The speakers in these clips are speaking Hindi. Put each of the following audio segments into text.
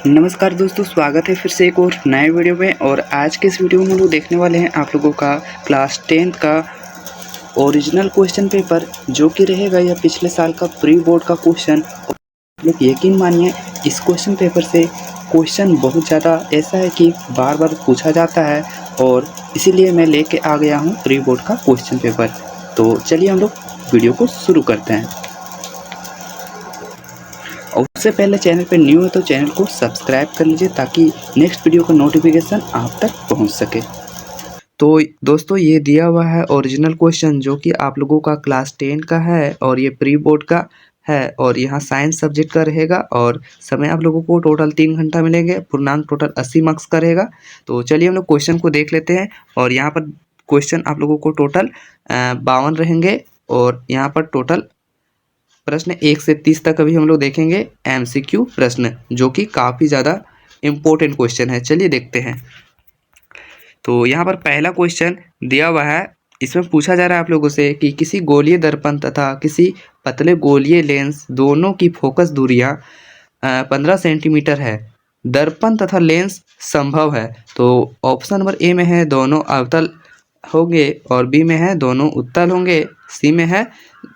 नमस्कार दोस्तों, स्वागत है फिर से एक और नए वीडियो में। और आज के इस वीडियो में हम लोग देखने वाले हैं आप लोगों का क्लास 10 का ओरिजिनल क्वेश्चन पेपर, जो कि रहेगा यह पिछले साल का प्री बोर्ड का क्वेश्चन। आप लोग यकीन मानिए, इस क्वेश्चन पेपर से क्वेश्चन बहुत ज़्यादा ऐसा है कि बार बार पूछा जाता है, और इसीलिए मैं लेके आ गया हूँ प्री बोर्ड का क्वेश्चन पेपर। तो चलिए हम लोग वीडियो को शुरू करते हैं। और उससे पहले चैनल पे न्यू है तो चैनल को सब्सक्राइब कर लीजिए, ताकि नेक्स्ट वीडियो का नोटिफिकेशन आप तक पहुंच सके। तो दोस्तों, ये दिया हुआ है ओरिजिनल क्वेश्चन, जो कि आप लोगों का क्लास 10 का है और ये प्री बोर्ड का है। और यहाँ साइंस सब्जेक्ट का रहेगा, और समय आप लोगों को टोटल 3 घंटा मिलेंगे। पूर्णांक टोटल 80 मार्क्स का रहेगा। तो चलिए हम लोग क्वेश्चन को देख लेते हैं। और यहाँ पर क्वेश्चन आप लोगों को टोटल 52 रहेंगे, और यहाँ पर टोटल प्रश्न 1 से 30 तक अभी हम लोग देखेंगे एमसीक्यू प्रश्न, जो कि काफ़ी ज़्यादा इम्पोर्टेंट क्वेश्चन है। चलिए देखते हैं। तो यहाँ पर पहला क्वेश्चन दिया हुआ है। इसमें पूछा जा रहा है आप लोगों से कि किसी गोलीय दर्पण तथा किसी पतले गोलीय लेंस दोनों की फोकस दूरियाँ 15 सेंटीमीटर है। दर्पण तथा लेंस संभव है। तो ऑप्शन नंबर ए में है दोनों अवतल होंगे, और बी में है दोनों उत्तल होंगे, सी में है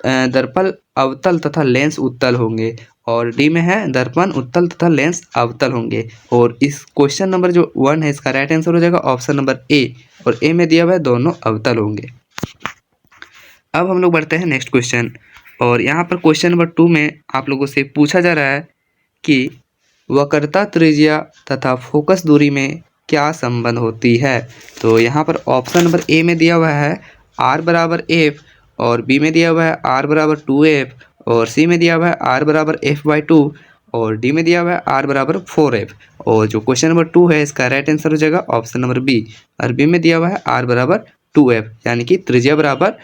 दर्पण अवतल तथा लेंस उत्तल होंगे, और डी में है दर्पण उत्तल तथा लेंस अवतल होंगे। और इस क्वेश्चन नंबर जो 1 है, इसका राइट आंसर हो जाएगा ऑप्शन नंबर ए, और ए में दिया हुआ है दोनों अवतल होंगे। अब हम लोग बढ़ते हैं नेक्स्ट क्वेश्चन। और यहाँ पर क्वेश्चन नंबर 2 में आप लोगों से पूछा जा रहा है कि वक्रता त्रिज्या तथा फोकस दूरी में क्या संबंध होती है। तो यहाँ पर ऑप्शन नंबर ए में दिया हुआ है r बराबर एफ, और बी में दिया हुआ है r बराबर 2f, और सी में दिया हुआ है r बराबर f/2, और डी में दिया हुआ है r बराबर 4f। और जो क्वेश्चन नंबर 2 है, इसका राइट आंसर हो जाएगा ऑप्शन नंबर बी, और बी में दिया हुआ है r बराबर 2f, यानी कि त्रिज्या बराबर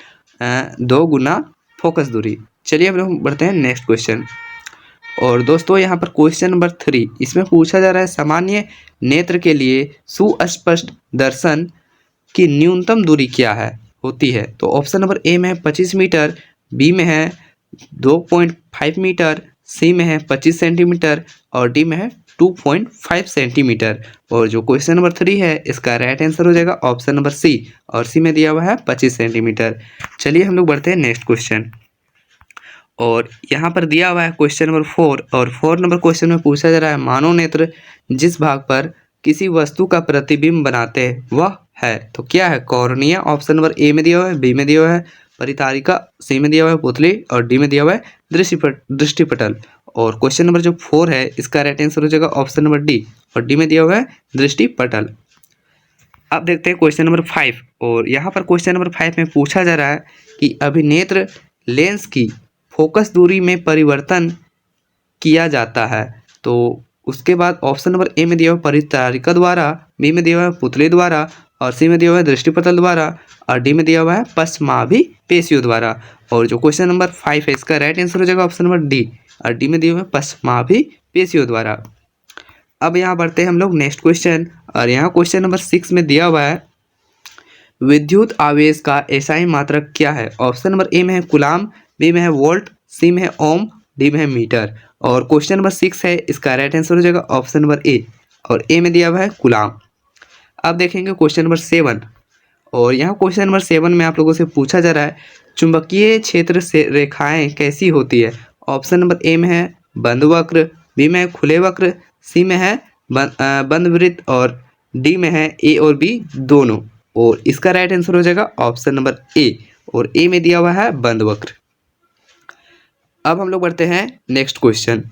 2 गुना फोकस दूरी। चलिए अब हम बढ़ते हैं नेक्स्ट क्वेश्चन। और दोस्तों, यहाँ पर क्वेश्चन नंबर 3, इसमें पूछा जा रहा है सामान्य नेत्र के लिए सुस्पष्ट दर्शन की न्यूनतम दूरी क्या है होती है। तो ऑप्शन नंबर ए में है 25 मीटर, बी में है 2.5 मीटर, सी में है 25 सेंटीमीटर, और डी में है 2.5 सेंटीमीटर। और जो क्वेश्चन नंबर 3 है, इसका राइट आंसर हो जाएगा ऑप्शन नंबर सी, और सी में दिया हुआ है 25 सेंटीमीटर। चलिए हम लोग बढ़ते हैं नेक्स्ट क्वेश्चन। और यहाँ पर दिया हुआ है क्वेश्चन नंबर 4, और 4 नंबर क्वेश्चन में पूछा जा रहा है मानव नेत्र जिस भाग पर किसी वस्तु का प्रतिबिंब बनाते हैं वह है। तो क्या है? कॉर्निया ऑप्शन नंबर ए में दिया हुआ है, बी में दिया हुआ है परितारिका, सी में दिया हुआ है पुतली, और डी में दिया हुआ है दृष्टिपटल। और क्वेश्चन नंबर जो 4 है, इसका राइट आंसर हो जाएगा ऑप्शन नंबर डी, और डी में दिया हुआ है दृष्टिपटल। अब देखते हैं क्वेश्चन नंबर 5। और यहाँ पर क्वेश्चन नंबर 5 में पूछा जा रहा है कि अभिनेत्र लेंस की फोकस दूरी में परिवर्तन किया जाता है। तो उसके बाद ऑप्शन नंबर ए में दिया हुआ परिचारिका द्वारा, बी में दिया हुआ है पुतली द्वारा, और सी में दिया हुआ है दृष्टिपटल द्वारा, और डी में दिया हुआ है पश्चमाभि पेशियों द्वारा। और जो क्वेश्चन नंबर 5 है, इसका राइट आंसर हो जाएगा ऑप्शन नंबर डी, और डी में दिया हुआ है पश्चमाभि पेशियों द्वारा। अब यहाँ बढ़ते हैं हम लोग नेक्स्ट क्वेश्चन। और यहाँ क्वेश्चन नंबर 6 में दिया हुआ है विद्युत आवेश का एसआई मात्रक क्या है। ऑप्शन नंबर ए में है कूलाम, बी में है वोल्ट, सी में है ओम, डी में है मीटर। और क्वेश्चन नंबर 6 है, इसका राइट आंसर हो जाएगा ऑप्शन नंबर ए, और ए में दिया हुआ है कूलाम। अब देखेंगे क्वेश्चन नंबर 7। और यहाँ क्वेश्चन नंबर 7 में आप लोगों से पूछा जा रहा है चुंबकीय क्षेत्र से रेखाएं कैसी होती है। ऑप्शन नंबर ए में है बंद वक्र, बी में है खुले वक्र, सी में है बंद वृत्त, और डी में है ए और बी दोनों। और इसका राइट आंसर हो जाएगा ऑप्शन नंबर ए, और ए में दिया हुआ है बंद वक्र। अब हम लोग बढ़ते हैं नेक्स्ट क्वेश्चन।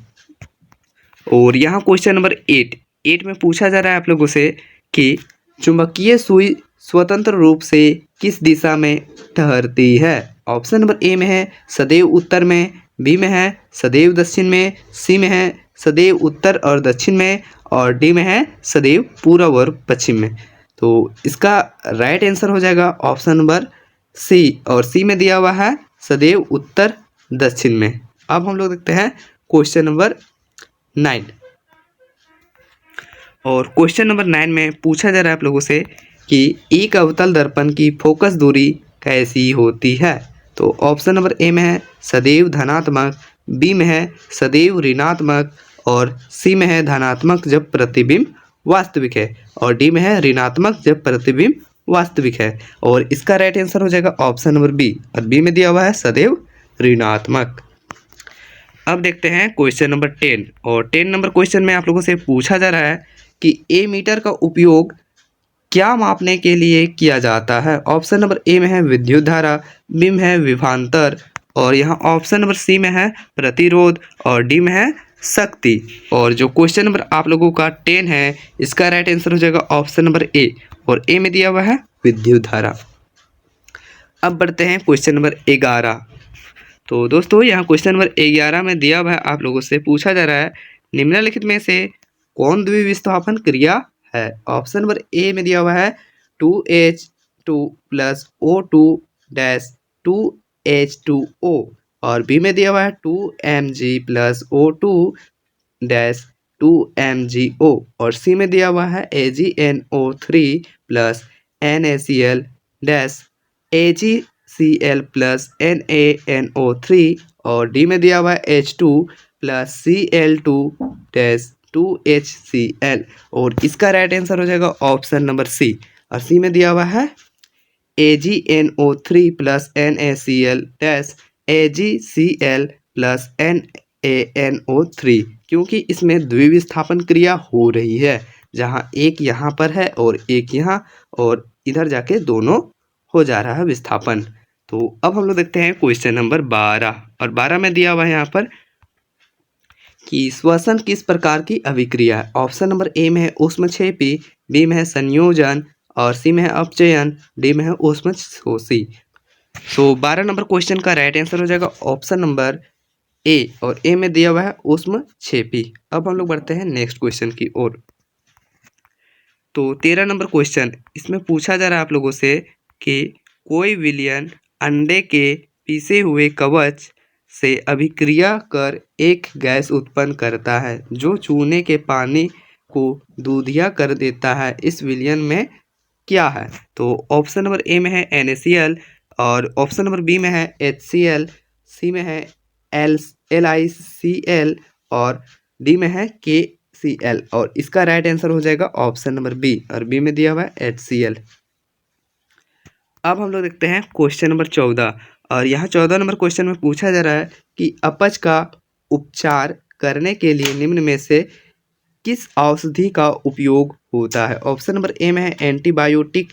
और यहाँ क्वेश्चन नंबर 8 में पूछा जा रहा है आप लोगों से कि चुंबकीय सुई स्वतंत्र रूप से किस दिशा में ठहरती है। ऑप्शन नंबर ए में है सदैव उत्तर में, बी में है सदैव दक्षिण में, सी में है सदैव उत्तर और दक्षिण में, और डी में है सदैव पूर्व और पश्चिम में। तो इसका राइट आंसर हो जाएगा ऑप्शन नंबर सी, और सी में दिया हुआ है सदैव उत्तर दक्षिण में। अब हम लोग देखते हैं क्वेश्चन नंबर 9। और क्वेश्चन नंबर 9 में पूछा जा रहा है आप लोगों से कि एक अवतल दर्पण की फोकस दूरी कैसी होती है। तो ऑप्शन नंबर ए में है सदैव धनात्मक, बी में है सदैव ऋणात्मक, और सी में है धनात्मक जब प्रतिबिंब वास्तविक है और डी में है ऋणात्मक जब प्रतिबिंब वास्तविक है। और इसका राइट आंसर हो जाएगा ऑप्शन नंबर बी, और बी में दिया हुआ है सदैव ऋणात्मक। अब देखते हैं क्वेश्चन नंबर 10, और 10 नंबर क्वेश्चन में आप लोगों से पूछा जा रहा है कि ए मीटर का उपयोग क्या मापने के लिए किया जाता है। ऑप्शन नंबर ए में है विद्युत धारा, बी में है विभवांतर, और यहाँ ऑप्शन नंबर सी में है प्रतिरोध, और डी में है शक्ति। और जो क्वेश्चन नंबर आप लोगों का 10 है, इसका राइट आंसर हो जाएगा ऑप्शन नंबर ए, और ए में दिया हुआ है विद्युत धारा। अब बढ़ते हैं क्वेश्चन नंबर 11। तो दोस्तों यहाँ क्वेश्चन नंबर 11 में दिया हुआ है, आप लोगों से पूछा जा रहा है निम्नलिखित में से कौन द्विविस्थापन क्रिया है। ऑप्शन नंबर ए में दिया हुआ है 2H2 plus O2 dash 2H2O, और बी में दिया हुआ है 2Mg plus O2 dash 2MgO, और सी में दिया हुआ है AgNO3 plus NaCl dash AgCl plus NaNO3, और डी में दिया हुआ है H2 plus Cl2 dash 2HCl, और इसका राइट आंसर हो जाएगा ऑप्शन नंबर सी, और सी में दिया हुआ है AgNO3 plus NaCl dash AgCl plus NaNO3, क्योंकि इसमें द्विविस्थापन क्रिया हो रही है, जहाँ एक यहाँ पर है और एक यहाँ, और इधर जाके दोनों हो जा रहा है विस्थापन। तो अब हम लोग देखते हैं क्वेश्चन नंबर 12, और 12 में दिया हुआ है यहाँ पर कि श्वसन किस प्रकार की अभिक्रिया है। ऑप्शन नंबर ए में है ऊष्मक्षेपी, बी में है संयोजन, और सी में है अपचयन, डी में है ऊष्मशोषी। तो 12 नंबर क्वेश्चन का राइट आंसर हो जाएगा ऑप्शन नंबर ए, और ए में दिया हुआ है ऊष्मक्षेपी। अब हम लोग बढ़ते हैं नेक्स्ट क्वेश्चन की ओर। तो 13 नंबर क्वेश्चन, इसमें पूछा जा रहा है आप लोगों से कि कोई विलयन अंडे के पीसे हुए कवच से अभिक्रिया कर एक गैस उत्पन्न करता है जो चूने के पानी को दूधिया कर देता है। इस विलयन में क्या है। तो ऑप्शन नंबर ए में है NaCl, और ऑप्शन नंबर बी में है HCl, सी में है LiCl, और डी में है KCl, और इसका राइट आंसर हो जाएगा ऑप्शन नंबर बी, और बी में दिया हुआ है HCl। अब हम लोग देखते हैं क्वेश्चन नंबर 14, और यहाँ 14 नंबर क्वेश्चन में पूछा जा रहा है कि अपच का उपचार करने के लिए निम्न में से किस औषधि का उपयोग होता है। ऑप्शन नंबर ए में है एंटीबायोटिक,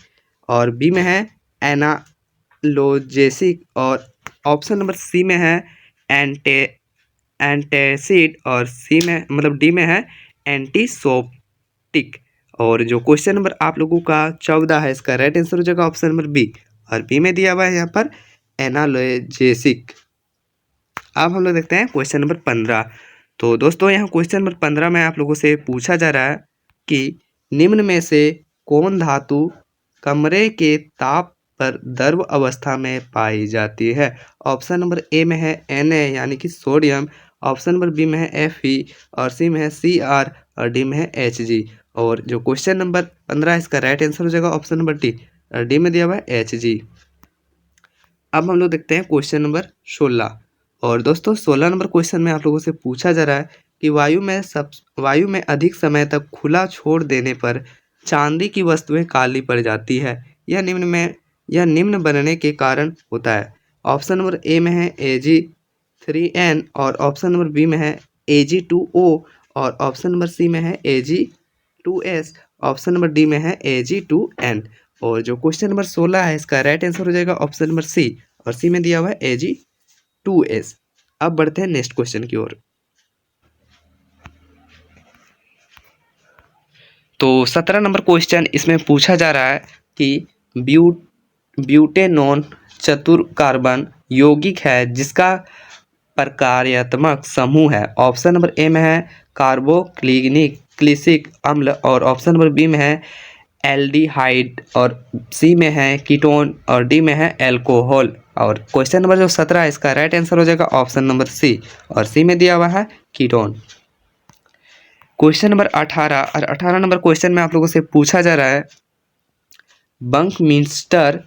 और बी में है एनालोजेसिक, और ऑप्शन नंबर सी में है एंटासिड, और सी में मतलब डी में है एंटीसोप्टिक। और जो क्वेश्चन नंबर आप लोगों का 14 है, इसका राइट आंसर हो जाएगा ऑप्शन नंबर बी, और बी में दिया हुआ है यहाँ पर एनालोजेसिक। अब हम लोग देखते हैं क्वेश्चन नंबर 15। तो दोस्तों यहाँ क्वेश्चन नंबर 15 में आप लोगों से पूछा जा रहा है कि निम्न में से कौन धातु कमरे के ताप पर द्रव अवस्था में पाई जाती है। ऑप्शन नंबर ए में है Na यानी कि सोडियम, ऑप्शन नंबर बी में है Fe, और सी में है Cr, और डी में है Hg। और जो क्वेश्चन नंबर 15 है, इसका राइट आंसर हो जाएगा ऑप्शन नंबर डी, और डी में दिया हुआ है Hg। अब हम लोग देखते हैं क्वेश्चन नंबर 16, और दोस्तों 16 नंबर क्वेश्चन में आप लोगों से पूछा जा रहा है कि वायु में अधिक समय तक खुला छोड़ देने पर चांदी की वस्तुएं काली पड़ जाती है। यह निम्न बनने के कारण होता है। ऑप्शन नंबर ए में है Ag3n, और ऑप्शन नंबर बी में है Ag2O, और ऑप्शन नंबर सी में है Ag2S, ऑप्शन नंबर डी में है Ag2n। और जो क्वेश्चन नंबर 16 है, इसका राइट आंसर हो जाएगा ऑप्शन नंबर सी, और सी में दिया हुआ है Ag2S। अब बढ़ते हैं नेक्स्ट क्वेश्चन की ओर। तो 17 नंबर क्वेश्चन, इसमें पूछा जा रहा है कि ब्यूटेनॉन चतुर कार्बन यौगिक है जिसका प्रकार्यात्मक समूह है। ऑप्शन नंबर ए में है कार्बोक्लिसिक अम्ल, और ऑप्शन नंबर बी में है एल्डिहाइड, और सी में है कीटोन, और डी में है एल्कोहल। और क्वेश्चन नंबर जो 17 है, इसका राइट आंसर हो जाएगा ऑप्शन नंबर सी, और सी में दिया हुआ है कीटोन। क्वेश्चन नंबर 18, और 18 नंबर क्वेश्चन में आप लोगों से पूछा जा रहा है बंकमिंस्टर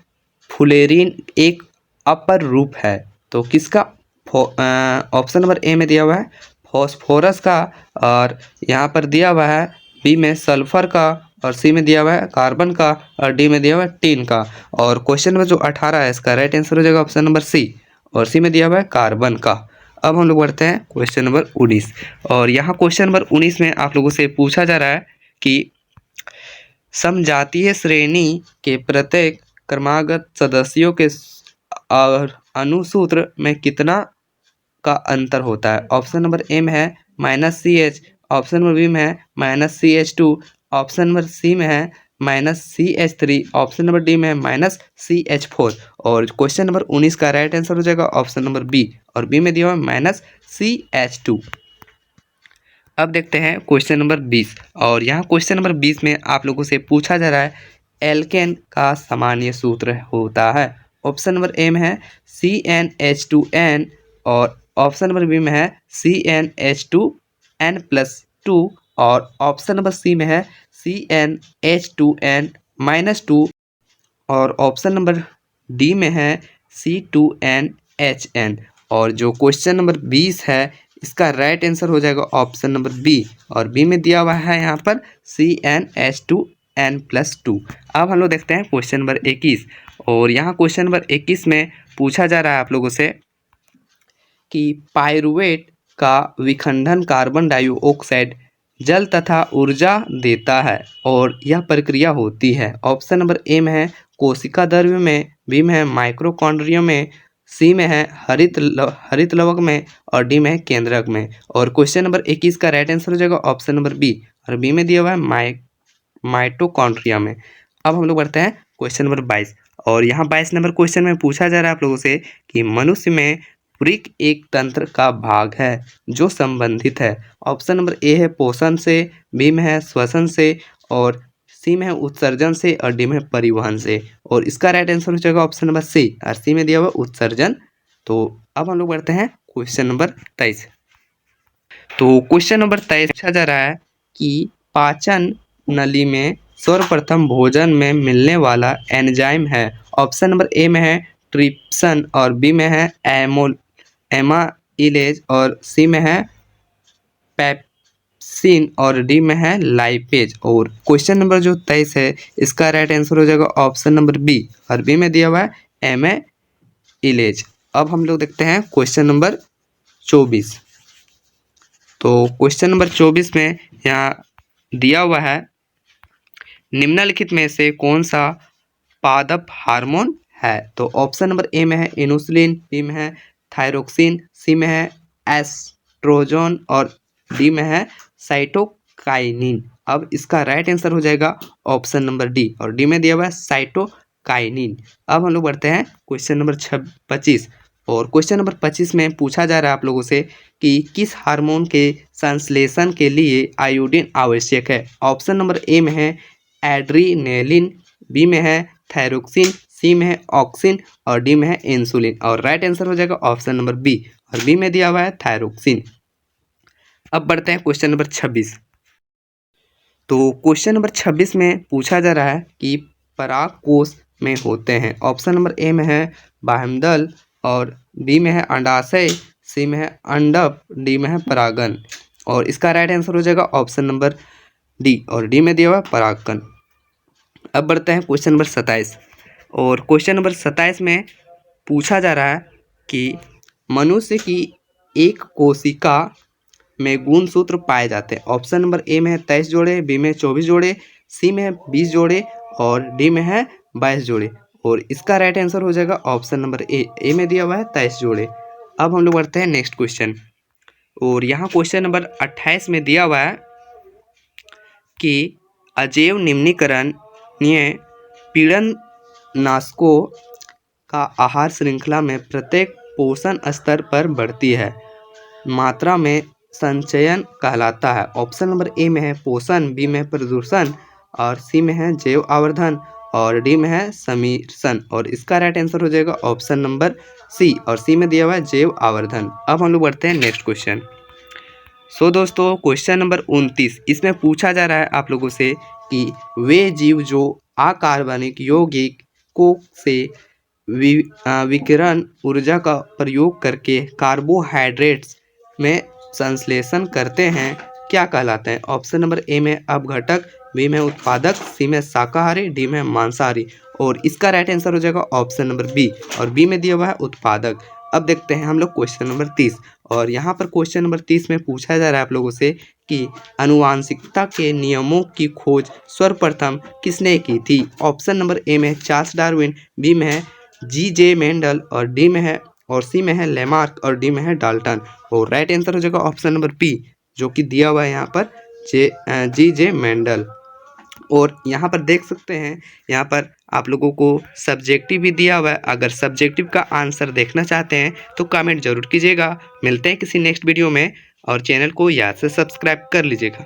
फुलेरिन एक अपर रूप है, तो किसका। ऑप्शन नंबर ए में दिया हुआ है फॉस्फोरस का, और यहाँ पर दिया हुआ है बी में सल्फर का, और सी में दिया हुआ है कार्बन का, और डी में दिया हुआ है टीन का। और क्वेश्चन नंबर जो 18 है इसका राइट आंसर हो जाएगा ऑप्शन नंबर सी, और सी में दिया हुआ है कार्बन का। अब हम लोग बढ़ते हैं क्वेश्चन नंबर 19, और यहाँ क्वेश्चन नंबर 19 में आप लोगों से पूछा जा रहा है कि समजातीय श्रेणी के प्रत्येक क्रमागत सदस्यों के और अनुसूत्र में कितना का अंतर होता है। ऑप्शन नंबर ए में है -CH, ऑप्शन नंबर बी में है -CH2, ऑप्शन नंबर सी में है -CH3, ऑप्शन नंबर डी में है -CH4। और क्वेश्चन नंबर 19 का राइट आंसर हो जाएगा ऑप्शन नंबर बी, और बी में दिया हुआ है -CH2। अब देखते हैं क्वेश्चन नंबर 20, और यहाँ क्वेश्चन नंबर 20 में आप लोगों से पूछा जा रहा है एल्केन का सामान्य सूत्र होता है। ऑप्शन नंबर ए में है CnH2n, और ऑप्शन नंबर बी में है CnH2n+2, और ऑप्शन नंबर सी में है CnH2n-2, और ऑप्शन नंबर डी में है C2NHN। और जो क्वेश्चन नंबर 20 है इसका राइट आंसर हो जाएगा ऑप्शन नंबर बी, और बी में दिया हुआ है यहाँ पर CnH2n+2। अब हम लोग देखते हैं क्वेश्चन नंबर 21, और यहाँ क्वेश्चन नंबर 21 में पूछा जा रहा है आप लोगों से कि पाइरुवेट का विखंडन कार्बन डाइऑक्साइड जल तथा ऊर्जा देता है और यह प्रक्रिया होती है। ऑप्शन नंबर ए में है कोशिका द्रव्य में, बी में है माइक्रोकॉन्ड्रिया में, सी में है हरित लवक में, और डी में है केंद्रक में। और क्वेश्चन नंबर 21 का राइट आंसर हो जाएगा ऑप्शन नंबर बी, और बी में दिया हुआ है माइटोकॉन्ड्रिया में। अब हम लोग बढ़ते हैं क्वेश्चन नंबर 22, और यहाँ 22 नंबर क्वेश्चन में पूछा जा रहा है आप लोगों से कि मनुष्य में वृक्क एक तंत्र का भाग है जो संबंधित है। ऑप्शन नंबर ए है पोषण से, बी में है श्वसन से, और सी में है उत्सर्जन से, और डी में है परिवहन से। और इसका राइट आंसर हो जाएगा ऑप्शन नंबर सी, और सी में दिया हुआ उत्सर्जन। तो अब हम लोग बढ़ते हैं क्वेश्चन नंबर 23। तो क्वेश्चन नंबर 23 पूछा जा रहा है कि पाचन नली में सर्वप्रथम भोजन में मिलने वाला एंजाइम है। ऑप्शन नंबर ए में है ट्रिप्सन, और बी में है एमाइलेज, और सी में है पेप्सिन, और डी में है लाइपेज। और क्वेश्चन नंबर जो 23 है इसका राइट आंसर हो जाएगा ऑप्शन नंबर बी, और बी में दिया हुआ है एमाइलेज। अब हम लोग देखते हैं क्वेश्चन नंबर 24। तो क्वेश्चन नंबर 24 में यहाँ दिया हुआ है निम्नलिखित में से कौन सा पादप हार्मोन है। तो ऑप्शन नंबर ए में है इन्सुलिन, बी में है थायरोक्सिन, सी में है एस्ट्रोजन, और डी में है साइटोकाइनिन। अब इसका राइट आंसर हो जाएगा ऑप्शन नंबर डी, और डी में दिया हुआ है साइटोकाइनिन। अब हम लोग बढ़ते हैं क्वेश्चन नंबर 25, और क्वेश्चन नंबर 25 में पूछा जा रहा है आप लोगों से कि किस हार्मोन के संश्लेषण के लिए आयोडीन आवश्यक है। ऑप्शन नंबर ए में है एड्रीनेलिन, बी में है थायरोक्सिन, सी में है ऑक्सिन, और डी में है इंसुलिन। और राइट आंसर हो जाएगा ऑप्शन नंबर बी, और बी में दिया हुआ है थायरोक्सिन। अब बढ़ते हैं क्वेश्चन नंबर 26। तो क्वेश्चन नंबर 26 में पूछा जा रहा है कि पराग कोश में होते हैं। ऑप्शन नंबर ए में है बाह्यदल, और बी में है अंडाशय, सी में है अंडप, डी में है परागन। और इसका राइट आंसर हो जाएगा ऑप्शन नंबर डी, और डी में दिया हुआ है परागकण। अब बढ़ते हैं क्वेश्चन नंबर 27, और क्वेश्चन नंबर 27 में पूछा जा रहा है कि मनुष्य की एक कोशिका में गुणसूत्र पाए जाते हैं। ऑप्शन नंबर ए में है 23 जोड़े, बी में 24 जोड़े, सी में है 20 जोड़े, और डी में है 22 जोड़े। और इसका राइट आंसर हो जाएगा ऑप्शन नंबर ए में दिया हुआ है 23 जोड़े। अब हम लोग बढ़ते हैं नेक्स्ट क्वेश्चन, और यहाँ क्वेश्चन नंबर 28 में दिया हुआ है कि अजैव निम्नीकरणीय पीड़ननाशकों का आहार श्रृंखला में प्रत्येक पोषण स्तर पर बढ़ती है मात्रा में संचयन कहलाता है। ऑप्शन नंबर ए में है पोषण, बी में है प्रदूषण, और सी में है जैव आवर्धन, और डी में है समीक्षण। और इसका राइट आंसर हो जाएगा ऑप्शन नंबर सी, और सी में दिया हुआ है जैव आवर्धन। अब हम लोग बढ़ते हैं नेक्स्ट क्वेश्चन। सो दोस्तों क्वेश्चन नंबर 29, इसमें पूछा जा रहा है आप लोगों से कि वे जीव जो अकार्बनिक यौगिकों से विकिरण ऊर्जा का प्रयोग करके कार्बोहाइड्रेट्स में संश्लेषण करते हैं क्या कहलाते हैं? ऑप्शन नंबर ए में अपघटक, बी में उत्पादक, सी में शाकाहारी, डी में मांसाहारी। और इसका राइट आंसर हो जाएगा ऑप्शन नंबर बी, और बी में दिया हुआ है उत्पादक। अब देखते हैं हम लोग क्वेश्चन नंबर 30, और यहाँ पर क्वेश्चन नंबर 30 में पूछा जा रहा है आप लोगों से कि आनुवांशिकता के नियमों की खोज सर्वप्रथम किसने की थी? ऑप्शन नंबर ए में चार्ल्स डार्विन, बी में है जी.जे. मेंडल, और डी में है और सी में है लेमार्क, और डी में है डाल्टन। और राइट आंसर हो जाएगा ऑप्शन नंबर बी, जो कि दिया हुआ है यहाँ पर जी.जे. मेंडल। और यहाँ पर देख सकते हैं, यहाँ पर आप लोगों को सब्जेक्टिव भी दिया हुआ है। अगर सब्जेक्टिव का आंसर देखना चाहते हैं तो कमेंट जरूर कीजिएगा। मिलते हैं किसी नेक्स्ट वीडियो में, और चैनल को याद से सब्सक्राइब कर लीजिएगा।